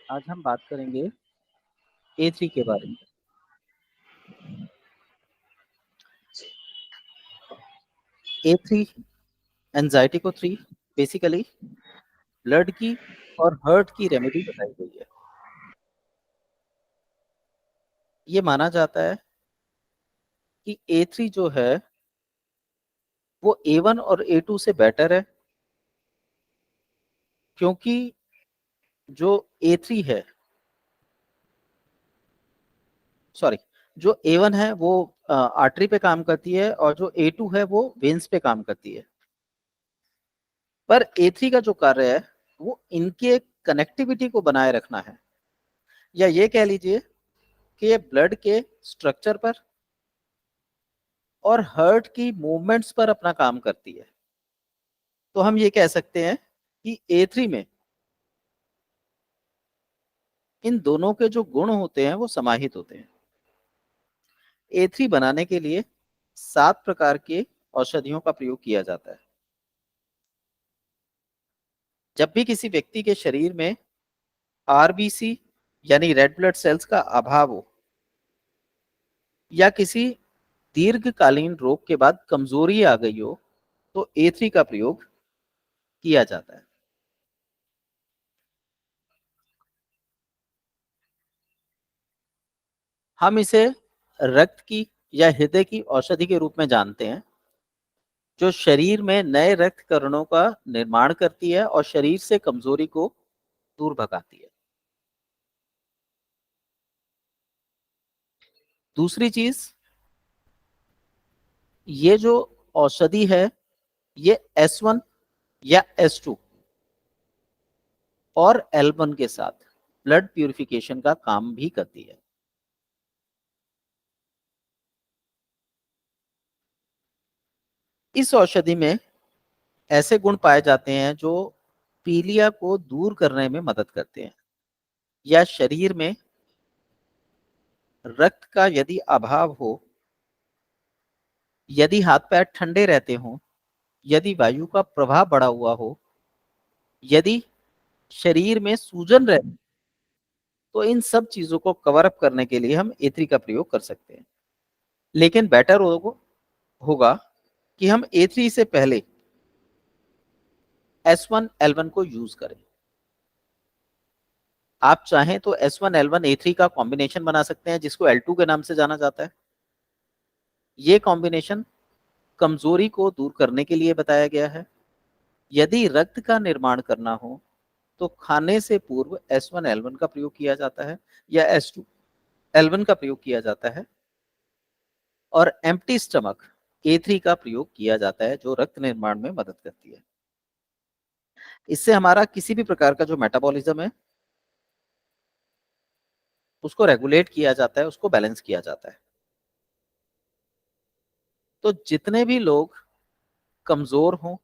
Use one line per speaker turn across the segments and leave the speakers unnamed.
आज हम बात करेंगे A3 के बारे में। A3 एंजाइटी को 3 बेसिकली ब्लड की और हर्ट की रेमेडी बताई गई है। ये माना जाता है कि A3 जो है वो A1 और A2 से बेटर है, क्योंकि जो A3 है, सॉरी, जो A1 है वो आर्टरी पे काम करती है और जो A2 है वो वेन्स पे काम करती है। पर A3 का जो कार्य है वो इनके कनेक्टिविटी को बनाए रखना है, या ये कह लीजिए कि ये ब्लड के स्ट्रक्चर पर और हर्ट की मूवमेंट्स पर अपना काम करती है। तो हम ये कह सकते हैं कि A3 में इन दोनों के जो गुण होते हैं वो समाहित होते हैं। A3 बनाने के लिए 7 प्रकार के औषधियों का प्रयोग किया जाता है। जब भी किसी व्यक्ति के शरीर में आरबीसी यानी रेड ब्लड सेल्स का अभाव हो, या किसी दीर्घकालीन रोग के बाद कमजोरी आ गई हो, तो A3 का प्रयोग किया जाता है। हम इसे रक्त की या हृदय की औषधि के रूप में जानते हैं, जो शरीर में नए रक्त कणों का निर्माण करती है और शरीर से कमजोरी को दूर भगाती है। दूसरी चीज, ये जो औषधि है ये S1 या S2 और L1 के साथ ब्लड प्यूरिफिकेशन का काम भी करती है। इस औषधि में ऐसे गुण पाए जाते हैं जो पीलिया को दूर करने में मदद करते हैं, या शरीर में रक्त का यदि अभाव हो, यदि हाथ पैर ठंडे रहते हों, यदि वायु का प्रवाह बढ़ा हुआ हो, यदि शरीर में सूजन रहे, तो इन सब चीजों को कवर अप करने के लिए हम A3 का प्रयोग कर सकते हैं। लेकिन बेटर होगा कि हम A3 से पहले S1 L1 को यूज करें। आप चाहें तो S1 L1 A3 का कॉम्बिनेशन बना सकते हैं, जिसको L2 के नाम से जाना जाता है। ये कॉम्बिनेशन कमजोरी को दूर करने के लिए बताया गया है। यदि रक्त का निर्माण करना हो तो खाने से पूर्व S1 L1 का प्रयोग किया जाता है, या S2 L1 का प्रयोग किया जाता है, और एम्प्टी स्टमक A3 का प्रयोग किया जाता है, जो रक्त निर्माण में मदद करती है। इससे हमारा किसी भी प्रकार का जो मेटाबॉलिज्म है उसको रेगुलेट किया जाता है, उसको बैलेंस किया जाता है। तो जितने भी लोग कमजोर हों,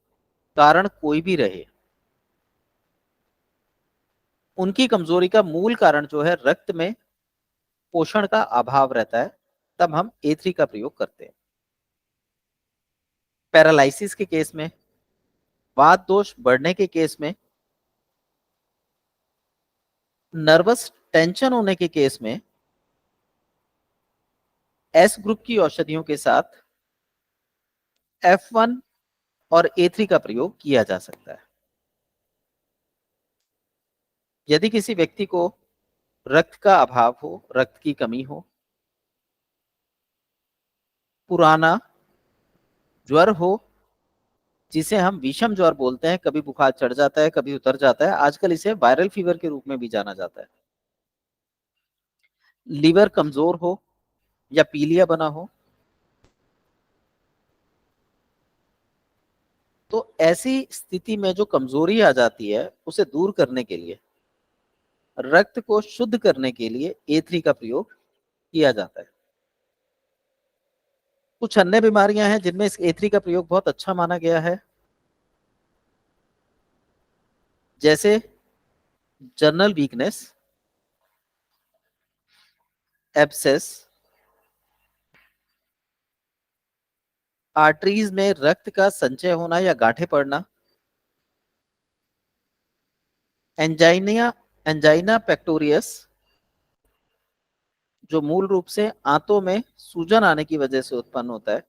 कारण कोई भी रहे, उनकी कमजोरी का मूल कारण जो है रक्त में पोषण का अभाव रहता है, तब हम A3 का प्रयोग करते हैं। पैरालिसिस के केस में, वात दोष बढ़ने के केस में, नर्वस टेंशन होने के केस में S ग्रुप की औषधियों के साथ F1 और A3 का प्रयोग किया जा सकता है। यदि किसी व्यक्ति को रक्त का अभाव हो, रक्त की कमी हो, पुराना ज्वर हो, जिसे हम विषम ज्वर बोलते हैं, कभी बुखार चढ़ जाता है कभी उतर जाता है, आजकल इसे वायरल फीवर के रूप में भी जाना जाता है, लीवर कमजोर हो या पीलिया बना हो, तो ऐसी स्थिति में जो कमजोरी आ जाती है उसे दूर करने के लिए, रक्त को शुद्ध करने के लिए A3 का प्रयोग किया जाता है। कुछ अन्य बीमारियां हैं जिनमें इस A3 का प्रयोग बहुत अच्छा माना गया है, जैसे जनरल वीकनेस, एब्सेस, आर्टरीज में रक्त का संचय होना या गांठें पड़ना, एंजाइना एंजाइना पेक्टोरियस, जो मूल रूप से आंतों में सूजन आने की वजह से उत्पन्न होता है।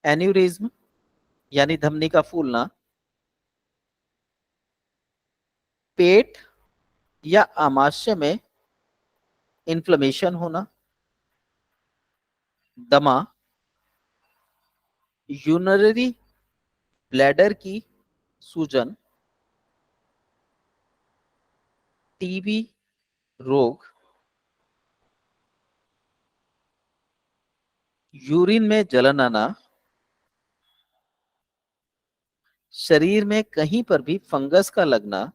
एन्यूरिज्म यानी धमनी का फूलना। पेट या आमाशय में इन्फ्लेमेशन होना। दमा। यूरिनरी ब्लैडर की सूजन। टीबी रोग। यूरिन में जलन आना। शरीर में कहीं पर भी फंगस का लगना।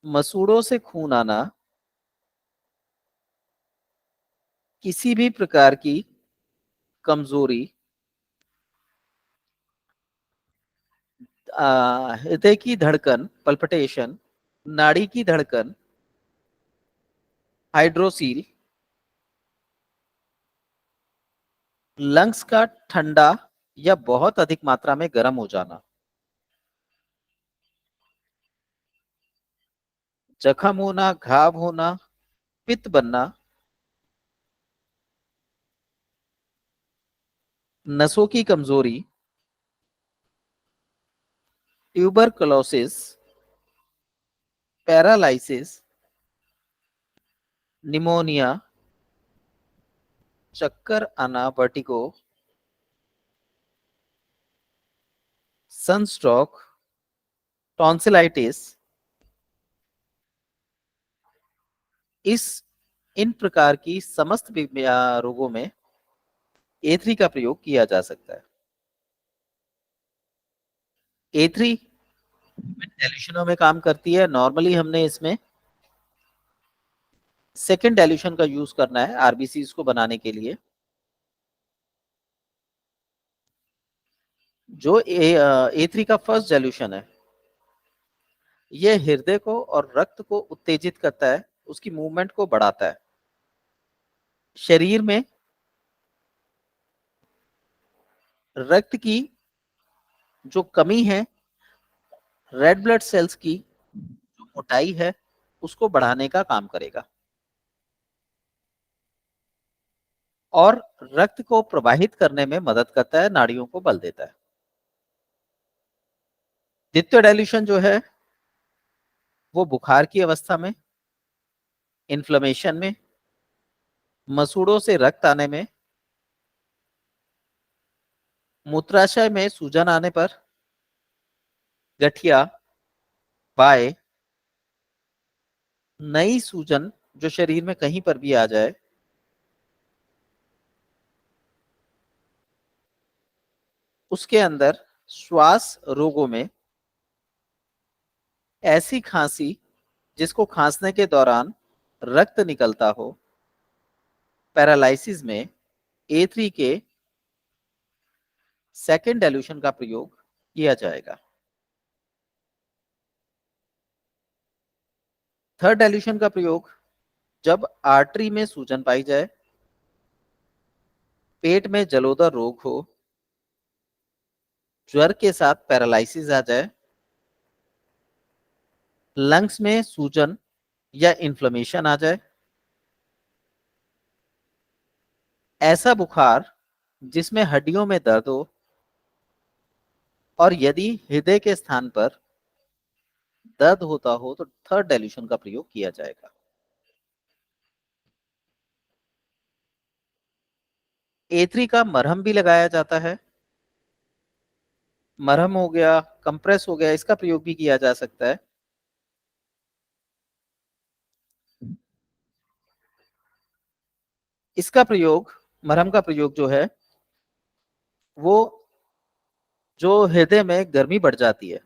मसूड़ों से खून आना। किसी भी प्रकार की कमजोरी। हृदय की धड़कन पल्पिटेशन। नाड़ी की धड़कन। हाइड्रोसील। लंग्स का ठंडा या बहुत अधिक मात्रा में गर्म हो जाना। जख्म होना, घाव होना, पित्त बनना। नसों की कमजोरी। ट्यूबरकुलोसिस। पैरालाइसिस। निमोनिया। चक्कर आना, वर्टिगो। सनस्ट्रोक। टॉन्सिलाइटिस। इस इन प्रकार की समस्त रोगों में A3 का प्रयोग किया जा सकता है। A3 डाइल्यूशनों में काम करती है। नॉर्मली हमने इसमें सेकेंड डाइल्यूशन का यूज करना है आरबीसी को बनाने के लिए। जो A3 का फर्स्ट डाइल्यूशन है, यह हृदय को और रक्त को उत्तेजित करता है, उसकी मूवमेंट को बढ़ाता है। शरीर में रक्त की जो कमी है, रेड ब्लड सेल्स की जो मोटाई है, उसको बढ़ाने का काम करेगा और रक्त को प्रवाहित करने में मदद करता है, नाड़ियों को बल देता है। द्वितीय डाइल्यूशन जो है वो बुखार की अवस्था में, इन्फ्लेमेशन में, मसूड़ों से रक्त आने में, मूत्राशय में सूजन आने पर, गठिया, बाय, नई सूजन जो शरीर में कहीं पर भी आ जाए, उसके अंदर श्वास रोगों में ऐसी खांसी जिसको खांसने के दौरान रक्त निकलता हो, पैरालाइसिस में A3 के सेकेंड डाइल्यूशन का प्रयोग किया जाएगा। थर्ड डाइल्यूशन का प्रयोग जब आर्टरी में सूजन पाई जाए, पेट में जलोदर रोग हो, ज्वर के साथ पैरालाइसिस आ जाए, लंग्स में सूजन या इन्फ्लेमेशन आ जाए, ऐसा बुखार जिसमें हड्डियों में दर्द हो, और यदि हृदय के स्थान पर दर्द होता हो तो थर्ड डाइल्यूशन का प्रयोग किया जाएगा। A3 का मरहम भी लगाया जाता है। मरहम हो गया, कंप्रेस हो गया, इसका प्रयोग भी किया जा सकता है। इसका प्रयोग, मरहम का प्रयोग जो है वो जो हृदय में गर्मी बढ़ जाती है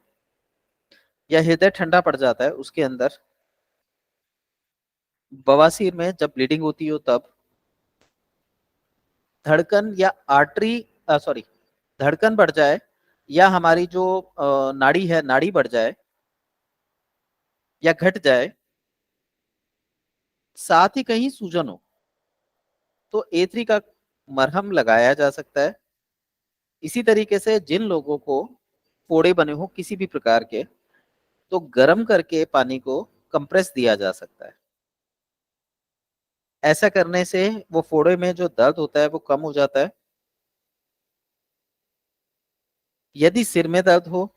या हृदय ठंडा पड़ जाता है, उसके अंदर बवासीर में जब ब्लीडिंग होती हो तब, धड़कन या आर्टरी सॉरी धड़कन बढ़ जाए या हमारी जो नाड़ी है, नाड़ी बढ़ जाए या घट जाए, साथ ही कहीं सूजन हो, तो A3 का मरहम लगाया जा सकता है। इसी तरीके से जिन लोगों को फोड़े बने हो किसी भी प्रकार के, तो गर्म करके पानी को कंप्रेस दिया जा सकता है। ऐसा करने से वो फोड़े में जो दर्द होता है वो कम हो जाता है। यदि सिर में दर्द हो,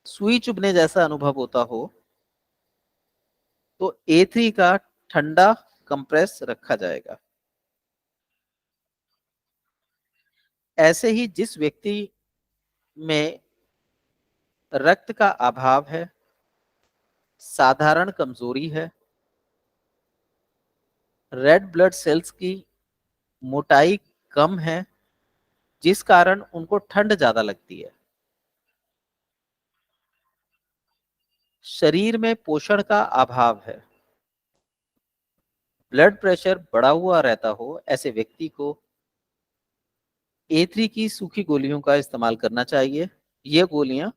सुई चुभने जैसा अनुभव होता हो, तो A3 का ठंडा कंप्रेस रखा जाएगा। ऐसे ही जिस व्यक्ति में रक्त का अभाव है, साधारण कमजोरी है, रेड ब्लड सेल्स की मोटाई कम है, जिस कारण उनको ठंड ज्यादा लगती है, शरीर में पोषण का अभाव है, ब्लड प्रेशर बढ़ा हुआ रहता हो, ऐसे व्यक्ति को A3 की सूखी गोलियों का इस्तेमाल करना चाहिए। ये गोलियां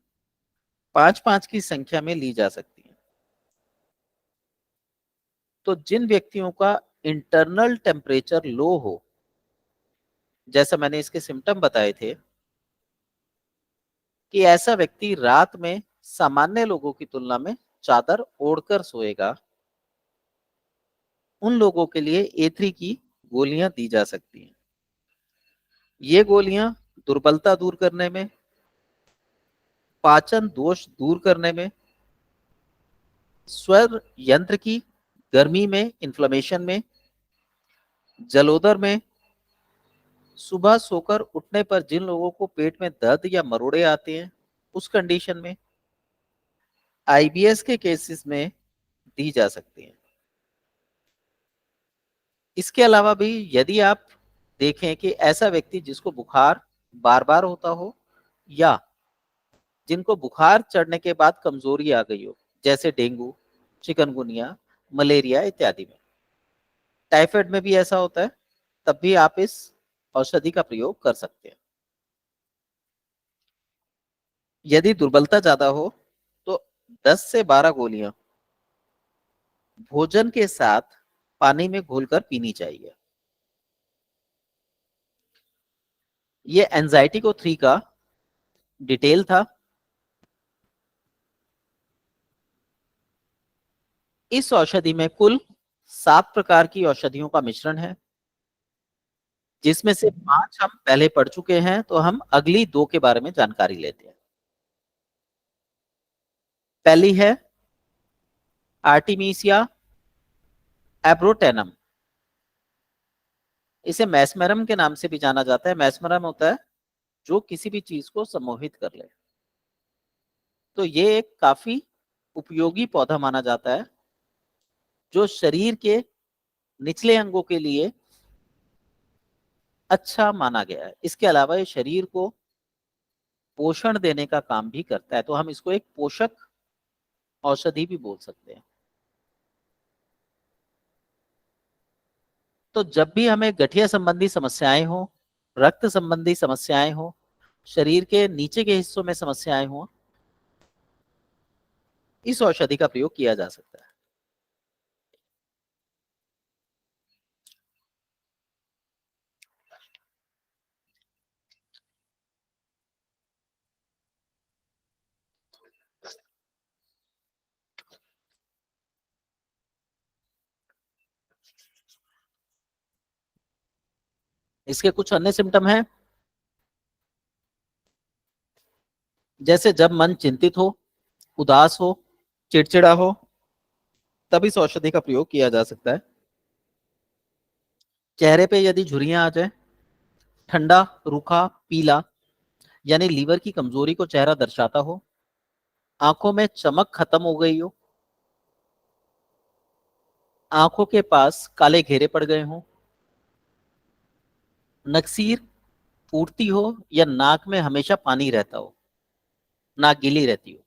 5-5 की संख्या में ली जा सकती हैं। तो जिन व्यक्तियों का इंटरनल टेम्परेचर लो हो, जैसा मैंने इसके सिम्टम बताए थे, कि ऐसा व्यक्ति रात में सामान्य लोगों की तुलना में चादर ओढ़कर सोएगा, उन लोगों के लिए A3 की गोलियां दी जा सकती हैं। ये गोलियां दुर्बलता दूर करने में, पाचन दोष दूर करने में, स्वर यंत्र की गर्मी में, इन्फ्लेमेशन में, जलोदर में, सुबह सोकर उठने पर जिन लोगों को पेट में दर्द या मरोड़े आते हैं, उस कंडीशन में, IBS के केसेस में दी जा सकती हैं। इसके अलावा भी यदि आप देखें कि ऐसा व्यक्ति जिसको बुखार बार बार होता हो, या जिनको बुखार चढ़ने के बाद कमजोरी आ गई हो, जैसे डेंगू, चिकनगुनिया, मलेरिया इत्यादि में, टाइफाइड में भी ऐसा होता है, तब भी आप इस औषधि का प्रयोग कर सकते हैं। यदि दुर्बलता ज्यादा हो तो 10 से 12 गोलियां भोजन के साथ पानी में घोलकर पीनी चाहिए। ये एंजाइटी को 3 का डिटेल था। इस औषधि में कुल 7 प्रकार की औषधियों का मिश्रण है, जिसमें से 5 हम पहले पढ़ चुके हैं, तो हम अगली 2 के बारे में जानकारी लेते हैं। पहली है आर्टिमीसिया एब्रोटेनम। इसे मैस्मेरम के नाम से भी जाना जाता है। मैस्मेरम होता है जो किसी भी चीज को सम्मोहित कर ले। तो ये एक काफी उपयोगी पौधा माना जाता है, जो शरीर के निचले अंगों के लिए अच्छा माना गया है। इसके अलावा ये शरीर को पोषण देने का काम भी करता है, तो हम इसको एक पोषक औषधि भी बोल सकते हैं। तो जब भी हमें गठिया संबंधी समस्याएं हो, रक्त संबंधी समस्याएं हो, शरीर के नीचे के हिस्सों में समस्याएं हो, इस औषधि का प्रयोग किया जा सकता है। इसके कुछ अन्य सिम्टम हैं, जैसे जब मन चिंतित हो, उदास हो, चिड़चिड़ा हो, तब इस औषधि का प्रयोग किया जा सकता है। चेहरे पे यदि झुर्रियां आ जाए, ठंडा, रूखा, पीला, यानी लीवर की कमजोरी को चेहरा दर्शाता हो, आंखों में चमक खत्म हो गई हो, आंखों के पास काले घेरे पड़ गए हों, नक्सीर फूटती हो, या नाक में हमेशा पानी रहता हो, नाक गीली रहती हो,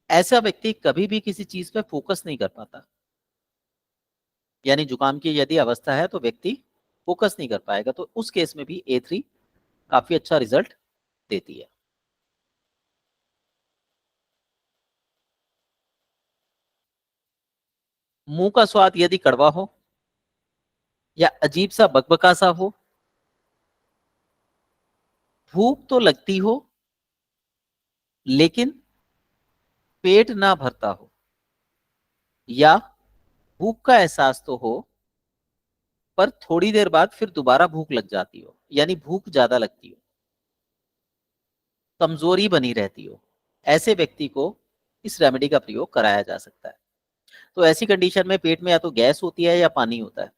ऐसा व्यक्ति कभी भी किसी चीज पे फोकस नहीं कर पाता। यानी जुकाम की यदि अवस्था है तो व्यक्ति फोकस नहीं कर पाएगा, तो उस केस में भी A3 काफी अच्छा रिजल्ट देती है। मुंह का स्वाद यदि कड़वा हो, या अजीब सा बकबका सा हो, भूख तो लगती हो लेकिन पेट ना भरता हो, या भूख का एहसास तो हो पर थोड़ी देर बाद फिर दोबारा भूख लग जाती हो, यानी भूख ज्यादा लगती हो, कमजोरी बनी रहती हो, ऐसे व्यक्ति को इस रेमेडी का प्रयोग कराया जा सकता है। तो ऐसी कंडीशन में पेट में या तो गैस होती है या पानी होता है।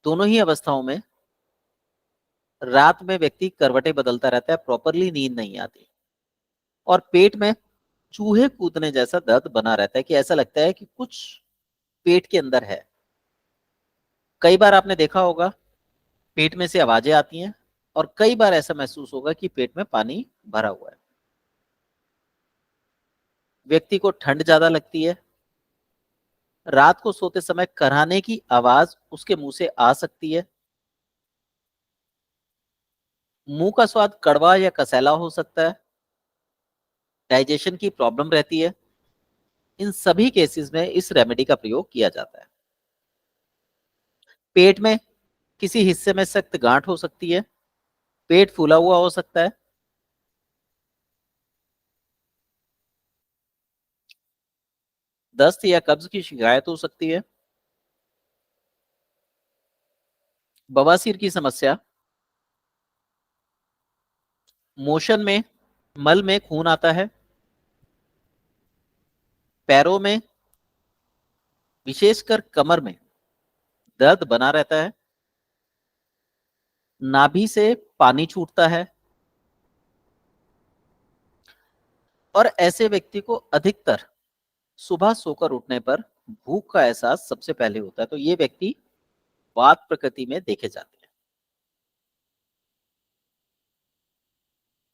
दोनों ही अवस्थाओं में रात में व्यक्ति करवटें बदलता रहता है, प्रॉपरली नींद नहीं आती, और पेट में चूहे कूदने जैसा दर्द बना रहता है कि ऐसा लगता है कि कुछ पेट के अंदर है। कई बार आपने देखा होगा पेट में से आवाजें आती हैं, और कई बार ऐसा महसूस होगा कि पेट में पानी भरा हुआ है। व्यक्ति को ठंड ज्यादा लगती है, रात को सोते समय कराहने की आवाज उसके मुंह से आ सकती है, मुंह का स्वाद कड़वा या कसैला हो सकता है, डाइजेशन की प्रॉब्लम रहती है। इन सभी केसेस में इस रेमेडी का प्रयोग किया जाता है। पेट में किसी हिस्से में सख्त गांठ हो सकती है, पेट फूला हुआ हो सकता है, दस्त या कब्ज की शिकायत हो सकती है, बवासीर की समस्या, मोशन में मल में खून आता है, पैरों में विशेषकर कमर में दर्द बना रहता है, नाभि से पानी छूटता है, और ऐसे व्यक्ति को अधिकतर सुबह सोकर उठने पर भूख का एहसास सबसे पहले होता है। तो ये व्यक्ति वात प्रकृति में देखे जाते हैं।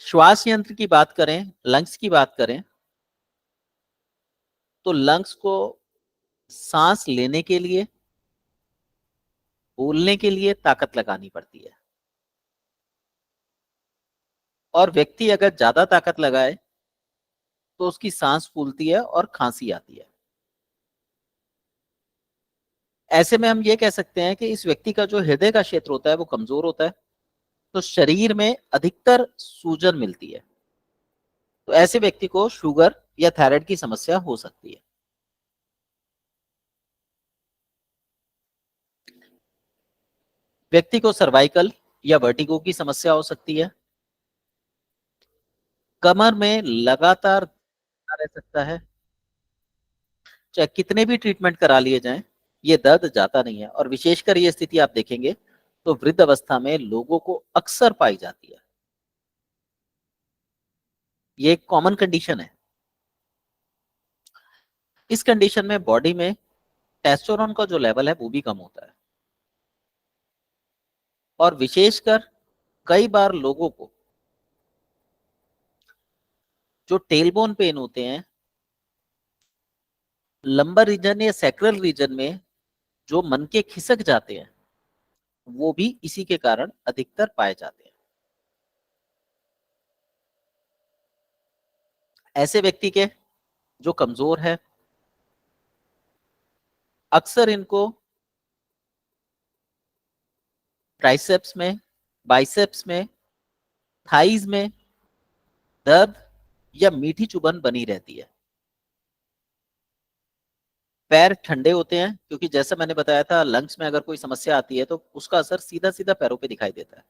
श्वास यंत्र की बात करें, लंग्स की बात करें, तो लंग्स को सांस लेने के लिए, बोलने के लिए ताकत लगानी पड़ती है, और व्यक्ति अगर ज्यादा ताकत लगाए तो उसकी सांस फूलती है और खांसी आती है। ऐसे में हम ये कह सकते हैं कि इस व्यक्ति का जो हृदय का क्षेत्र होता है वो कमजोर होता है, तो शरीर में अधिकतर सूजन मिलती है। तो ऐसे व्यक्ति को शुगर या थायराइड की समस्या हो सकती है। व्यक्ति को सर्वाइकल या वर्टिगो की समस्या हो सकती है, कमर में लगातार दर्द रह सकता है, चाहे कितने भी ट्रीटमेंट करा लिए जाएं ये दर्द जाता नहीं है, और विशेषकर ये स्थिति आप देखेंगे तो वृद्ध अवस्था में लोगों को अक्सर पाई जाती है। ये एक कॉमन कंडीशन है। इस कंडीशन में बॉडी में टेस्टोस्टेरोन का जो लेवल है वो भी कम होता है, और विशेषकर कई बार लोगों को जो टेलबोन पेन होते हैं, लंबर रीजन या सैक्रल रीजन में जो मन के खिसक जाते हैं, वो भी इसी के कारण अधिकतर पाए जाते हैं। ऐसे व्यक्ति के जो कमजोर है, अक्सर इनको ट्राइसेप्स में, बाइसेप्स में, थाइज में दर्द या मीठी चुभन बनी रहती है। पैर ठंडे होते हैं, क्योंकि जैसा मैंने बताया था लंग्स में अगर कोई समस्या आती है तो उसका असर सीधा सीधा पैरों पे दिखाई देता है।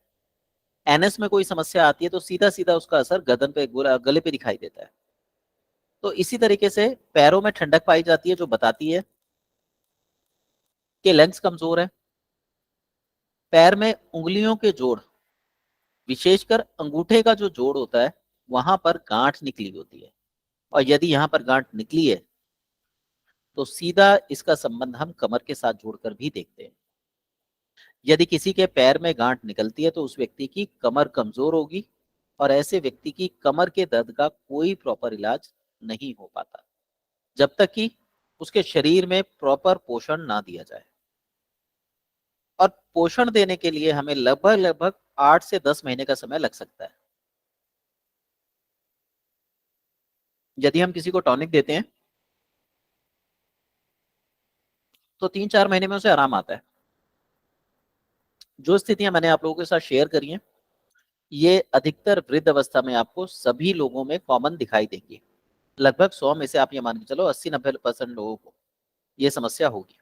एनएस में कोई समस्या आती है तो सीधा सीधा उसका असर गर्दन पे, गले पे दिखाई देता है। तो इसी तरीके से पैरों में ठंडक पाई जाती है जो बताती है कि लंग्स कमजोर है। पैर में उंगलियों के जोड़, विशेषकर अंगूठे का जो जोड़ होता है वहां पर गांठ निकली होती है, और यदि यहां पर गांठ निकली है तो सीधा इसका संबंध हम कमर के साथ जोड़कर भी देखते हैं। यदि किसी के पैर में गांठ निकलती है तो उस व्यक्ति की कमर कमजोर होगी, और ऐसे व्यक्ति की कमर के दर्द का कोई प्रॉपर इलाज नहीं हो पाता जब तक कि उसके शरीर में प्रॉपर पोषण ना दिया जाए। और पोषण देने के लिए हमें लगभग लगभग 8 से 10 महीने का समय लग सकता है। यदि हम किसी को टॉनिक देते हैं तो 3-4 महीने में उसे आराम आता है। जो स्थितियां मैंने आप लोगों के साथ शेयर करी हैं ये अधिकतर वृद्ध अवस्था में आपको सभी लोगों में कॉमन दिखाई देगी। लगभग 100 में से आप ये मान के चलो 80-90% लोगों को ये समस्या होगी।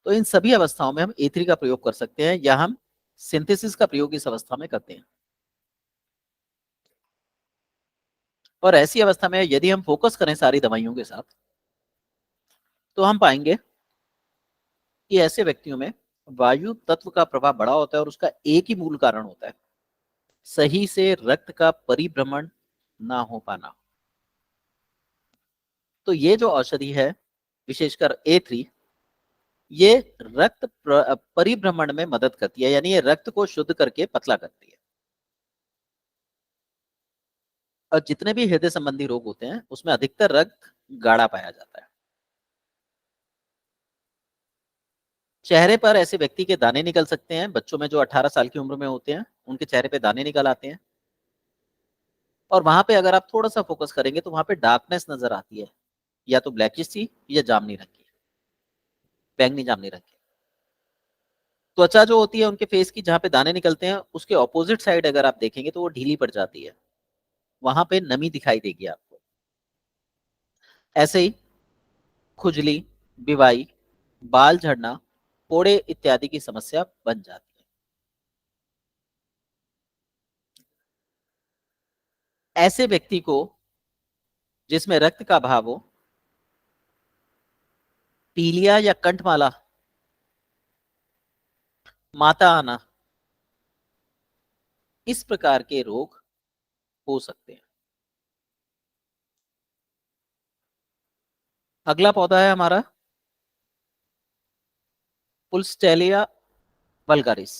तो इन सभी अवस्थाओं में हम A3 का प्रयोग कर सकते हैं, या हम सिंथेसिस का प्रयोग इस अवस्था में करते हैं। और ऐसी अवस्था में यदि हम फोकस करें सारी दवाइयों के साथ, तो हम पाएंगे कि ऐसे व्यक्तियों में वायु तत्व का प्रभाव बड़ा होता है, और उसका एक ही मूल कारण होता है, सही से रक्त का परिभ्रमण ना हो पाना। तो ये जो औषधि है, विशेषकर A3, ये रक्त परिभ्रमण में मदद करती है, यानी ये रक्त को शुद्ध करके पतला करती है। और जितने भी हृदय संबंधी रोग होते हैं उसमें अधिकतर रक्त गाढ़ा पाया जाता है। चेहरे पर ऐसे व्यक्ति के दाने निकल सकते हैं, बच्चों में जो 18 साल की उम्र में होते हैं उनके चेहरे पे दाने निकल आते हैं। और वहां पे अगर आप थोड़ा सा फोकस करेंगे तो वहां पे डार्कनेस नजर आती है, या तो ब्लैकिश सी या जामनी रंग की, बैंगनी जामनी रंग की। त्वचा जो होती है उनके फेस की, जहाँ पे दाने निकलते हैं, उसके ऑपोजिट साइड अगर आप देखेंगे तो वो ढीली पड़ जाती है, वहां पे नमी दिखाई देगी आपको। ऐसे ही खुजली, बिवाई, बाल झड़ना, फोड़े इत्यादि की समस्या बन जाती है। ऐसे व्यक्ति को जिसमें रक्त का अभाव हो, पीलिया या कंठमाला, माता आना, इस प्रकार के रोग हो सकते हैं। अगला पौधा है हमारा पुल्स्टेलिया वल्गारिस।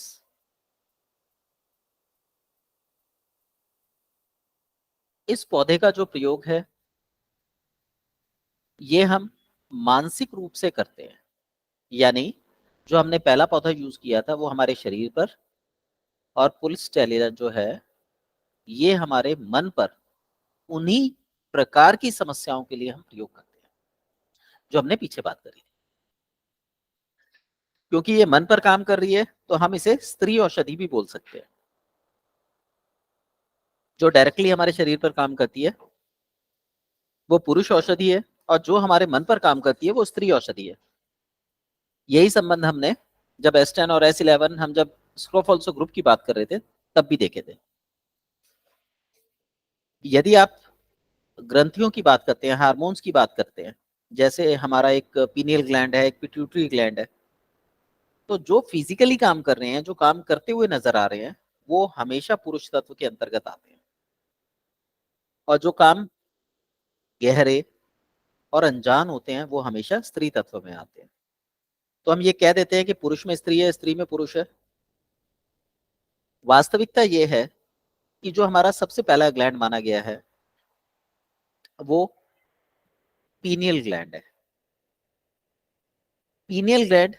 इस पौधे का जो प्रयोग है, ये हम मानसिक रूप से करते हैं, यानी जो हमने पहला पौधा यूज किया था वो हमारे शरीर पर, और पुल्स्टेलिया जो है ये हमारे मन पर, उन्हीं प्रकार की समस्याओं के लिए हम प्रयोग करते हैं जो हमने पीछे बात करी। क्योंकि ये मन पर काम कर रही है तो हम इसे स्त्री औषधि भी बोल सकते हैं। जो डायरेक्टली हमारे शरीर पर काम करती है वो पुरुष औषधि है, और जो हमारे मन पर काम करती है वो स्त्री औषधि है। यही संबंध हमने जब S10 और S11, हम जब स्क्रोफोल्सो ग्रुप की बात कर रहे थे तब भी देखे थे। यदि आप ग्रंथियों की बात करते हैं, हार्मोन्स की बात करते हैं, जैसे हमारा एक पीनियल ग्लैंड है, एक पिट्यूटरी ग्लैंड है, तो जो फिजिकली काम कर रहे हैं, जो काम करते हुए नजर आ रहे हैं, वो हमेशा पुरुष तत्व के अंतर्गत आते हैं। और जो काम गहरे और अनजान होते हैं वो हमेशा स्त्री तत्व में आते हैं। तो हम ये कह देते हैं कि पुरुष में स्त्री है, स्त्री में पुरुष है। वास्तविकता ये है कि जो हमारा सबसे पहला ग्लैंड माना गया है वो पीनियल ग्लैंड है। पीनियल ग्लैंड,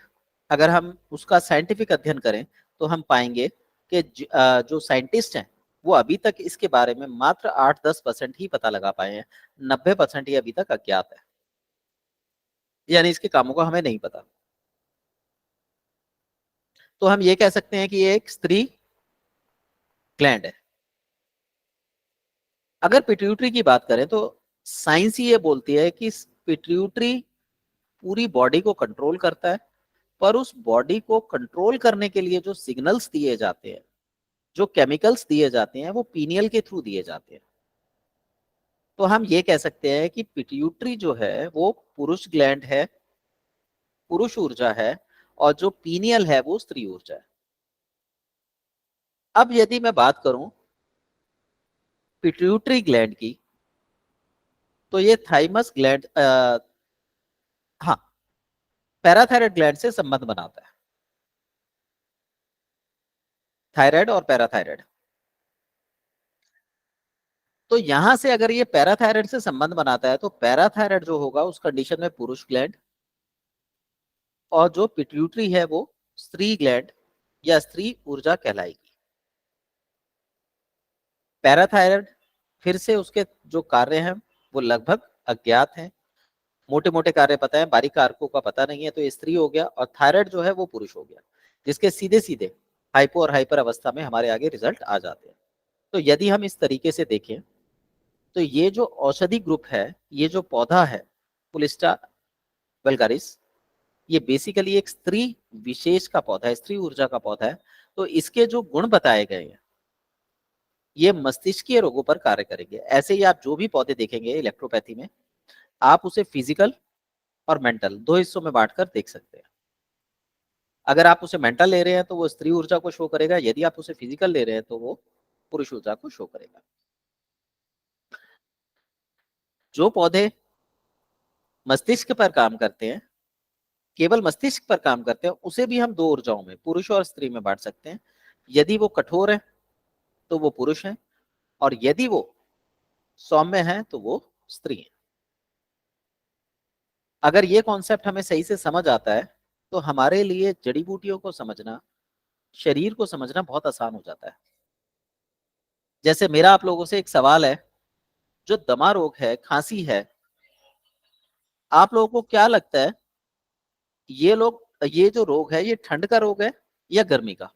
अगर हम उसका साइंटिफिक अध्ययन करें तो हम पाएंगे कि जो साइंटिस्ट हैं वो अभी तक इसके बारे में मात्र 8-10% ही पता लगा पाए हैं। 90% ही अभी तक अज्ञात है, यानी इसके कामों का हमें नहीं पता। तो हम ये कह सकते हैं कि ये एक स्त्री ग्लैंड है। अगर पिट्यूटरी की बात करें तो साइंस ही ये बोलती है कि पिट्यूटरी पूरी बॉडी को कंट्रोल करता है, पर उस बॉडी को कंट्रोल करने के लिए जो सिग्नल्स दिए जाते हैं, जो केमिकल्स दिए जाते हैं, वो पीनियल के थ्रू दिए जाते हैं। तो हम ये कह सकते हैं कि पिट्यूटरी जो है वो पुरुष ग्लैंड है, पुरुष ऊर्जा है, और जो पीनियल है वो स्त्री ऊर्जा है। अब यदि मैं बात करूं पिट्यूटरी ग्लैंड की, तो ये थाइमस ग्लैंड, हाँ, पैराथायराइड ग्लैंड से संबंध बनाता है। थायराइड और पैराथायराइड, तो यहां से अगर ये पैराथायराइड से संबंध बनाता है तो पैराथायराइड जो होगा उस कंडीशन में पुरुष ग्लैंड, और जो पिट्यूटरी है वो स्त्री ग्लैंड या स्त्री ऊर्जा कहलाएगी। पैराथायराइड, फिर से उसके जो कार्य हैं वो लगभग अज्ञात हैं। मोटे मोटे कार्य पता है, बारीक कारकों का पता नहीं है, तो ये स्त्री हो गया, और थायराइड जो है वो पुरुष हो गया, जिसके सीधे सीधे हाइपो और हाइपर अवस्था में हमारे आगे रिजल्ट आ जाते हैं। तो यदि हम इस तरीके से देखें तो ये जो औषधि ग्रुप है, ये जो पौधा है पुलिस्टा वल्गारिस, ये बेसिकली एक स्त्री विशेष का पौधा है, स्त्री ऊर्जा का पौधा है। तो इसके जो गुण बताए गए हैं ये मस्तिष्कीय रोगों पर कार्य करेंगे। ऐसे ही आप जो भी पौधे देखेंगे इलेक्ट्रोपैथी में, आप उसे फिजिकल और मेंटल दो हिस्सों में बांटकर देख सकते हैं। अगर आप उसे मेंटल ले रहे हैं तो वो स्त्री ऊर्जा को शो करेगा, यदि आप उसे फिजिकल ले रहे हैं तो वो पुरुष ऊर्जा को शो करेगा। जो पौधे मस्तिष्क पर काम करते हैं, केवल मस्तिष्क पर काम करते हैं, उसे भी हम दो ऊर्जाओं में, पुरुष और स्त्री में बांट सकते हैं। यदि वो कठोर है तो वो पुरुष है, और यदि वो सौम्य है तो वो स्त्री है। अगर ये कॉन्सेप्ट हमें सही से समझ आता है तो हमारे लिए जड़ी बूटियों को समझना, शरीर को समझना बहुत आसान हो जाता है। जैसे मेरा आप लोगों से एक सवाल है, जो दमा रोग है, खांसी है, आप लोगों को क्या लगता है ये जो रोग है ये ठंड का रोग है या गर्मी का?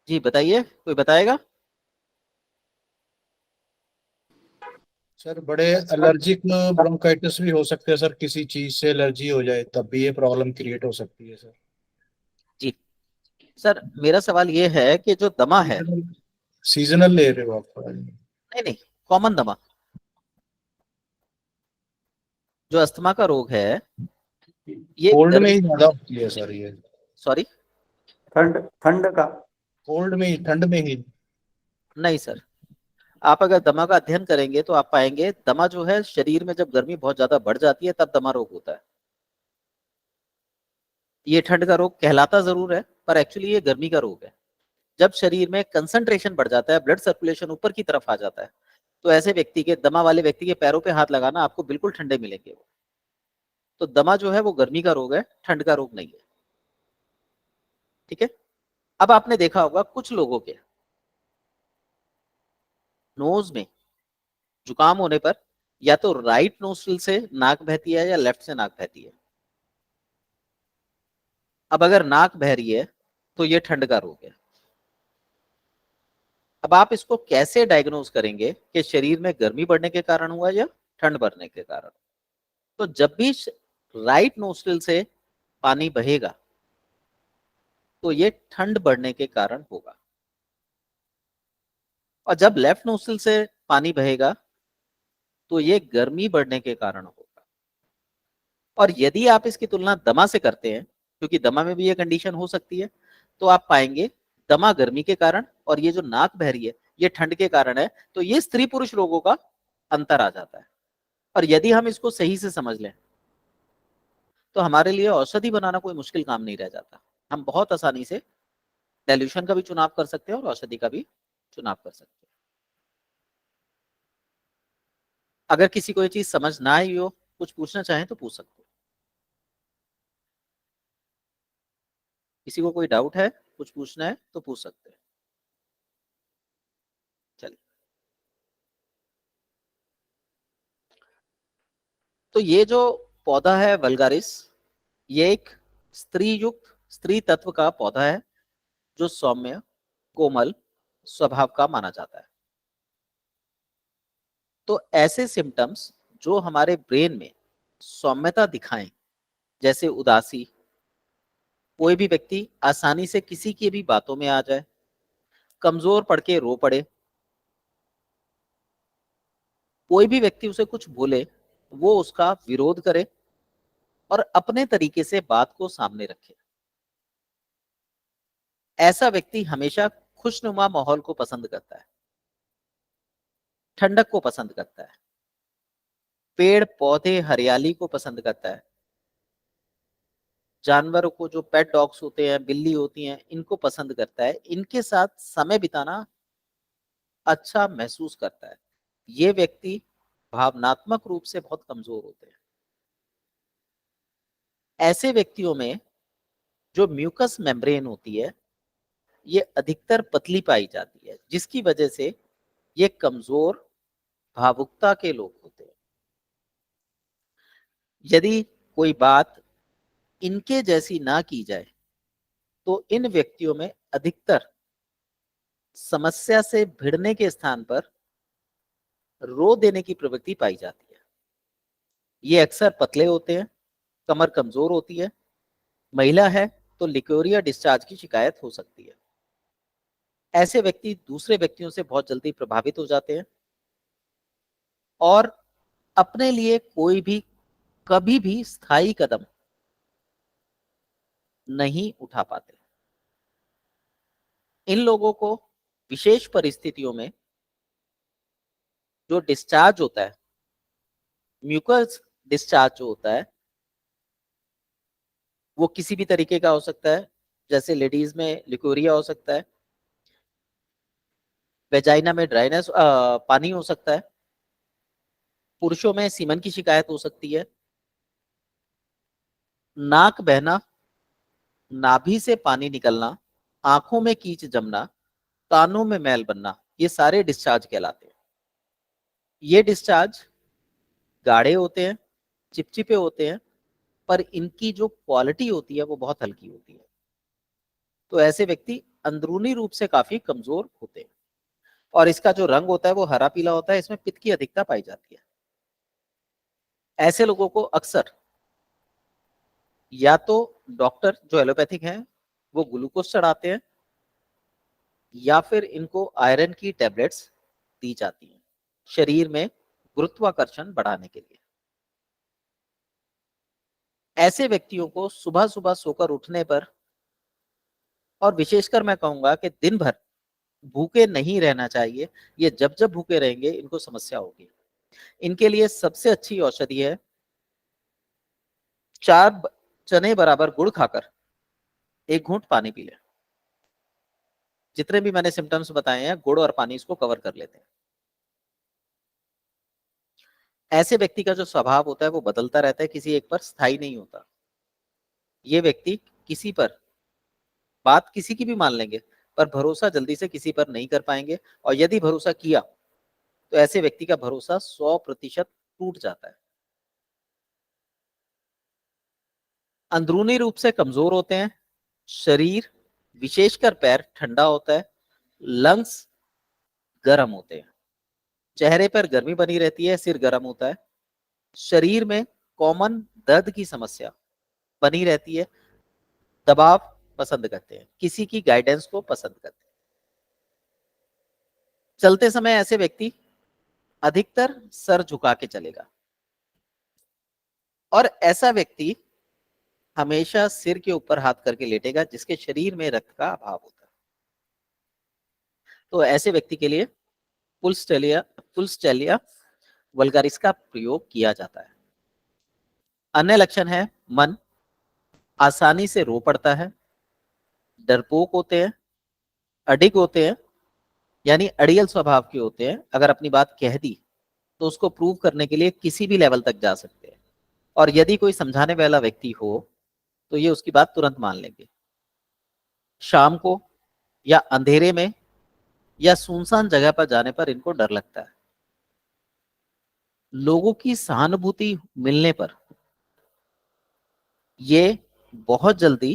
जी बताइए, कोई बताएगा?
सर बड़े एलर्जिक ब्रोंकाइटिस भी हो सकते हैं सर, किसी चीज से एलर्जी हो जाए तब भी ये प्रॉब्लम क्रिएट हो सकती है सर।
जी सर, मेरा सवाल ये है कि जो दमा है,
सीजनल सीजनल ले रहे हो आप?
नहीं नहीं, कॉमन दमा, जो अस्थमा का रोग है, ये
कोल्ड में
गर्मी,
ही ज्यादा होती है सर ये।
सॉरी,
ठंड ठंड का।
कोल्ड में ही, ठंड में ही।
नहीं सर, आप अगर दमा का अध्ययन करेंगे तो आप पाएंगे दमा जो है शरीर में जब गर्मी बहुत ज्यादा बढ़ जाती है तब दमा रोग होता है। ये ठंड का रोग कहलाता जरूर है पर एक्चुअली ये गर्मी का रोग है। जब शरीर में कंसंट्रेशन बढ़ जाता है, ब्लड सर्कुलेशन ऊपर की तरफ आ जाता है, तो ऐसे व्यक्ति के, दमा वाले व्यक्ति के पैरों पे हाथ लगाना आपको बिल्कुल ठंडे मिलेंगे वो। तो दमा जो है वो गर्मी का रोग है, ठंड का रोग नहीं है। ठीक है। अब आपने देखा होगा कुछ लोगों के नोज में जुकाम होने पर या तो राइट नोस्ट्रिल से नाक बहती है या लेफ्ट से नाक बहती है। अब अगर नाक बह रही है तो ये ठंड का रोग है। अब आप इसको कैसे डायग्नोज करेंगे कि शरीर में गर्मी बढ़ने के कारण हुआ या ठंड बढ़ने के कारण? तो जब भी राइट नोस्ट्रिल से पानी बहेगा तो ये ठंड बढ़ने के कारण होगा, और जब लेफ्ट नोस्ट्रिल से पानी बहेगा तो ये गर्मी बढ़ने के कारण होगा। और यदि आप इसकी तुलना दमा से करते हैं, क्योंकि दमा में भी ये कंडीशन हो सकती है, तो आप पाएंगे दमा गर्मी के कारण और ये जो नाक बह रही है ये ठंड के कारण है। तो ये स्त्री पुरुष रोगों का अंतर आ जाता है। और यदि हम इसको सही से समझ लें तो हमारे लिए औषधि बनाना कोई मुश्किल काम नहीं रह जाता। हम बहुत आसानी से डाइल्यूशन का भी चुनाव कर सकते हैं और औषधि का भी चुनाव कर सकते हैं। अगर किसी को ये चीज समझ ना आई हो, कुछ पूछना चाहें तो पूछ सकते हो। किसी को कोई डाउट है, कुछ पूछना है तो पूछ सकते हैं। चलिए, तो ये जो पौधा है वल्गारिस, ये एक स्त्री युक्त, स्त्री तत्व का पौधा है जो सौम्य, कोमल स्वभाव का माना जाता है। तो ऐसे सिम्टम्स जो हमारे ब्रेन में सौम्यता दिखाएं, जैसे उदासी, कोई भी व्यक्ति आसानी से किसी की भी बातों में आ जाए, कमजोर पड़ के रो पड़े, कोई भी व्यक्ति उसे कुछ बोले वो उसका विरोध करे और अपने तरीके से बात को सामने रखे, ऐसा व्यक्ति हमेशा खुशनुमा माहौल को पसंद करता है, ठंडक को पसंद करता है, पेड़ पौधे हरियाली को पसंद करता है, जानवरों को, जो पेट डॉग्स होते हैं, बिल्ली होती हैं, इनको पसंद करता है, इनके साथ समय बिताना अच्छा महसूस करता है। ये व्यक्ति भावनात्मक रूप से बहुत कमजोर होते हैं। ऐसे व्यक्तियों में जो म्यूकस मेम्ब्रेन होती है ये अधिकतर पतली पाई जाती है, जिसकी वजह से ये कमजोर भावुकता के लोग होते हैं। यदि कोई बात इनके जैसी ना की जाए तो इन व्यक्तियों में अधिकतर समस्या से भिड़ने के स्थान पर रो देने की प्रवृत्ति पाई जाती है। ये अक्सर पतले होते हैं, कमर कमजोर होती है, महिला है तो लिकोरिया डिस्चार्ज की शिकायत हो सकती है। ऐसे व्यक्ति दूसरे व्यक्तियों से बहुत जल्दी प्रभावित हो जाते हैं और अपने लिए कोई भी कभी भी स्थायी कदम नहीं उठा पाते। इन लोगों को विशेष परिस्थितियों में जो डिस्चार्ज होता है, म्यूकस डिस्चार्ज जो होता है, वो किसी भी तरीके का हो सकता है। जैसे लेडीज में लिकोरिया हो सकता है, वेजाइना में ड्राइनेस पानी हो सकता है, पुरुषों में सीमन की शिकायत हो सकती है, नाक बहना, नाभि से पानी निकलना, आंखों में कीच जमना, कानों में मैल बनना, ये सारे डिस्चार्ज कहलाते हैं। ये डिस्चार्ज गाढ़े होते हैं, चिपचिपे होते हैं, पर इनकी जो क्वालिटी होती है वो बहुत हल्की होती है। तो ऐसे व्यक्ति अंदरूनी रूप से काफी कमजोर होते हैं और इसका जो रंग होता है वो हरा पीला होता है। इसमें पित्त की अधिकता पाई जाती है। ऐसे लोगों को अक्सर या तो डॉक्टर जो एलोपैथिक हैं वो ग्लूकोज चढ़ाते हैं या फिर इनको आयरन की टैबलेट्स दी जाती हैं शरीर में गुरुत्वाकर्षण बढ़ाने के लिए। ऐसे व्यक्तियों को सुबह सुबह सोकर उठने पर, और विशेषकर मैं कहूंगा कि दिन भर भूखे नहीं रहना चाहिए। ये जब जब भूखे रहेंगे इनको समस्या होगी। इनके लिए सबसे अच्छी औषधि है 4 चने बराबर गुड़ खाकर 1 घूंट पानी पी ले। जितने भी मैंने सिम्टम्स बताए हैं, गुड़ और पानी इसको कवर कर लेते हैं। ऐसे व्यक्ति का जो स्वभाव होता है वो बदलता रहता है, किसी एक पर स्थायी नहीं होता। ये व्यक्ति किसी पर बात किसी की भी मान लेंगे, पर भरोसा जल्दी से किसी पर नहीं कर पाएंगे, और यदि भरोसा किया तो ऐसे व्यक्ति का भरोसा 100% टूट जाता है। अंदरूनी रूप से कमजोर होते हैं, शरीर विशेषकर पैर ठंडा होता है, लंग्स गर्म होते हैं, चेहरे पर गर्मी बनी रहती है, सिर गर्म होता है, शरीर में कॉमन दर्द की समस्या बनी रहती है, दबाव पसंद करते हैं, किसी की गाइडेंस को पसंद करते हैं। चलते समय ऐसे व्यक्ति अधिकतर सर झुका के चलेगा और ऐसा व्यक्ति हमेशा सिर के ऊपर हाथ करके लेटेगा जिसके शरीर में रक्त का अभाव होता है। तो ऐसे व्यक्ति के लिए पुल्सटेलिया वल्गारिस का प्रयोग किया जाता है। अन्य लक्षण है मन आसानी से रो पड़ता है, डरपोक होते हैं, अडिग होते हैं, यानी अड़ियल स्वभाव के होते हैं। अगर अपनी बात कह दी तो उसको प्रूव करने के लिए किसी भी लेवल तक जा सकते हैं, और यदि कोई समझाने वाला व्यक्ति हो तो ये उसकी बात तुरंत मान लेंगे। शाम को या अंधेरे में या सुनसान जगह पर जाने पर इनको डर लगता है। लोगों की सहानुभूति मिलने पर ये बहुत जल्दी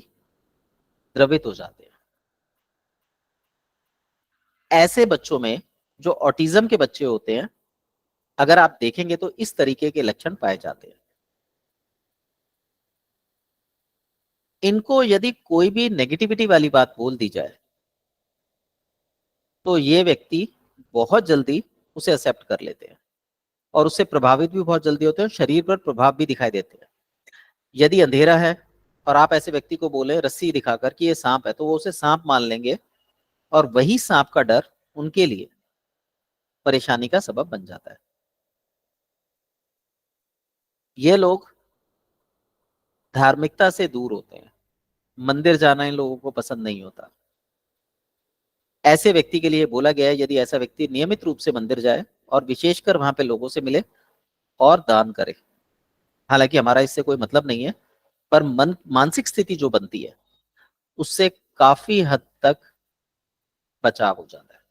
द्रवित हो जाते हैं। ऐसे बच्चों में जो ऑटिज्म के बच्चे होते हैं, अगर आप देखेंगे तो इस तरीके के लक्षण पाए जाते हैं। इनको यदि कोई भी नेगेटिविटी वाली बात बोल दी जाए तो ये व्यक्ति बहुत जल्दी उसे एक्सेप्ट कर लेते हैं और उससे प्रभावित भी बहुत जल्दी होते हैं, शरीर पर प्रभाव भी दिखाई देते हैं। यदि अंधेरा है और आप ऐसे व्यक्ति को बोले रस्सी दिखाकर कि ये सांप है, तो वो उसे सांप मान लेंगे और वही सांप का डर उनके लिए परेशानी का सबब बन जाता है। ये लोग धार्मिकता से दूर होते हैं, मंदिर जाना इन लोगों को पसंद नहीं होता। ऐसे व्यक्ति के लिए बोला गया है यदि ऐसा व्यक्ति नियमित रूप से मंदिर जाए और विशेषकर वहां पे लोगों से मिले और दान करे, हालांकि हमारा इससे कोई मतलब नहीं है, पर मानसिक स्थिति जो बनती है उससे काफी हद तक बचाव हो जाता है।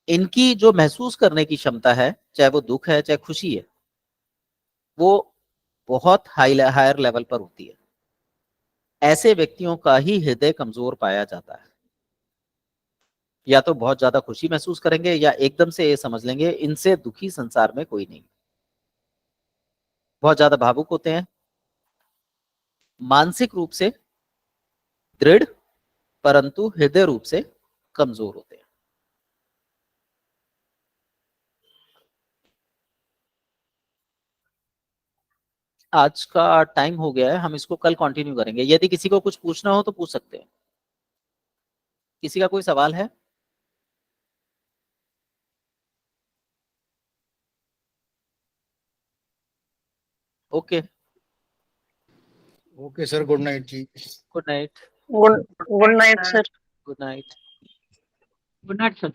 इनकी जो महसूस करने की क्षमता है, चाहे वो दुख है चाहे खुशी है, वो बहुत हायर लेवल पर होती है, ऐसे व्यक्तियों का ही हृदय कमजोर पाया जाता है। या तो बहुत ज्यादा खुशी महसूस करेंगे या एकदम से ये समझ लेंगे इनसे दुखी संसार में कोई नहीं। बहुत ज्यादा भावुक होते हैं, मानसिक रूप से दृढ़ परंतु हृदय रूप से कमजोर होते हैं। आज का टाइम हो गया है, हम इसको कल कंटिन्यू करेंगे। यदि किसी को कुछ पूछना हो तो पूछ सकते हैं। किसी का कोई सवाल है? Okay,
okay sir, good night ji.
Good night.
Good night sir.
Good night.
Good night sir.